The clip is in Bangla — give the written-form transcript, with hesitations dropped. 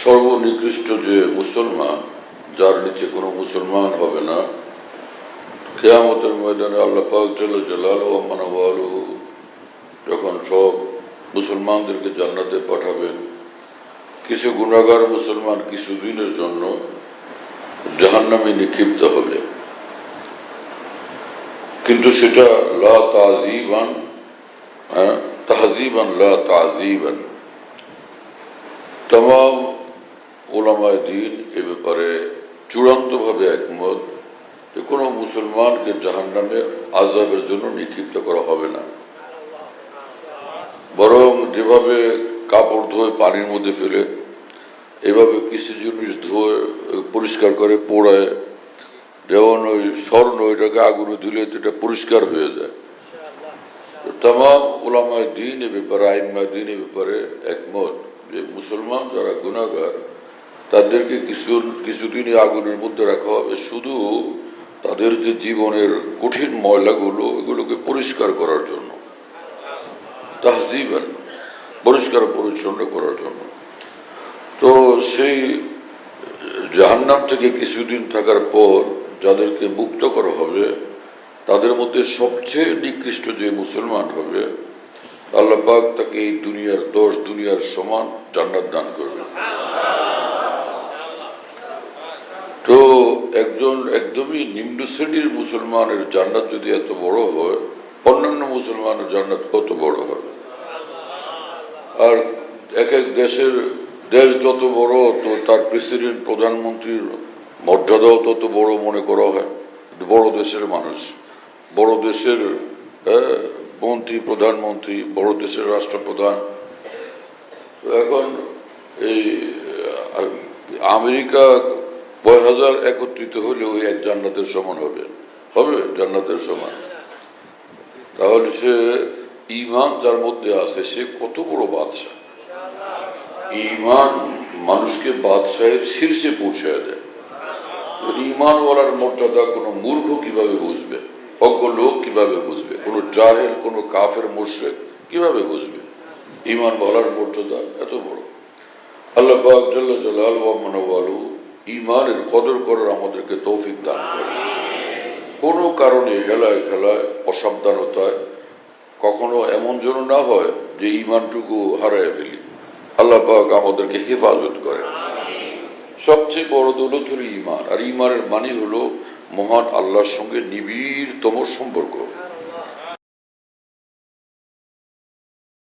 সর্বনিকৃষ্ট যে মুসলমান, যার নিচে কোনো মুসলমান হবে না, কিয়ামতের ময়দানে আল্লাহ পাক জাল্লা জালালুহু ওয়া মানওয়ালুহু যখন সব মুসলমানদেরকে জান্নাতে পাঠাবেন, কিছু গুনাহগার মুসলমান কিছুদিনের জন্য জাহান্নামে নিক্ষিপ্ত হবে, কিন্তু সেটা লা তাযীবান তাহযীবান লা তাযীবান। तमाम उलमाए दीन ए ব্যাপারে চূড়ান্তভাবে একমত যে কোনো মুসলমানকে জাহান্নামে আযাবের জন্য নিক্ষিপ্ত করা হবে না, বরং যেভাবে কাপড় ধোয় পানির মধ্যে ফেলে, এভাবে কিছু জিনিস ধোয় পরিষ্কার করে পোড়ায়, যেমন ওই স্বর্ণ এটাকে আগুনে দিলে এটা পরিষ্কার হয়ে যায়। तमाम उलमाए दीन ए ব্যাপারে আইম্মায়ে দীন এ ব্যাপারে একমত যে মুসলমান যারা গুনাহগার তাদেরকে কিছুদিনই আগুনের মধ্যে রাখা হবে, শুধু তাদের যে জীবনের কঠিন ময়লাগুলো এগুলোকে পরিষ্কার করার জন্য, তাহযীবান, পরিষ্কার পরিচ্ছন্ন করার জন্য। তো সেই জাহান্নাম থেকে কিছুদিন থাকার পর যাদেরকে মুক্ত করা হবে, তাদের মধ্যে সবচেয়ে নিকৃষ্ট যে মুসলমান হবে, আল্লাহ পাক তাকে এই দুনিয়ার 10 দুনিয়ার সমান জান্নাত দান করবেন। তো একজন একদমই নিম্ন শ্রেণীর মুসলমানের জান্নাত যদি এত বড় হয়, অন্যান্য মুসলমানের জান্নাত কত বড় হবে। আর এক এক দেশ যত বড়, তো তার প্রেসিডেন্ট প্রধানমন্ত্রীর মর্যাদাও তত বড় মনে করা হয়। বড় দেশের মানুষ, বড় দেশের মন্ত্রী, প্রধানমন্ত্রী, বড় দেশের রাষ্ট্রপ্রধান। এখন এই আমেরিকা 5000 একত্রিত হলেও এক জান্নাতের সমান হবে জান্নাতের সমান। তাহলে সে ঈমান যার মধ্যে আছে সে কত বড় বাদশাহ। ঈমান মানুষকে বাদশাহের শীর্ষে পৌঁছায় দেয়। ঈমানওয়ালার মর্যাদা কোনো মূর্খ কিভাবে বুঝবে, অজ্ঞ লোক কিভাবে বুঝবে, কোন জাহেল, কোন কাফের মুশরিক কিভাবে বুঝবে ঈমানওয়ালার মর্যাদা এত বড়। আল্লাহ পাক জাল্লা জালালুহু ওয়া মানওয়ালুহু ঈমানের কদর করার আমাদেরকে তৌফিক দান করেন। কোন কারণে হেলায় খেলায়, অসাবধানতায় কখনো এমন যেন না হয় যে ঈমানটুকু হারায় ফেলি। আল্লাহ পাক আমাদেরকে হেফাজত করেন। সবচেয়ে বড় দৌলত হলো ঈমান, আর ঈমানের মানে হলো মহান আল্লাহর সঙ্গে নিবিড়তম সম্পর্ক।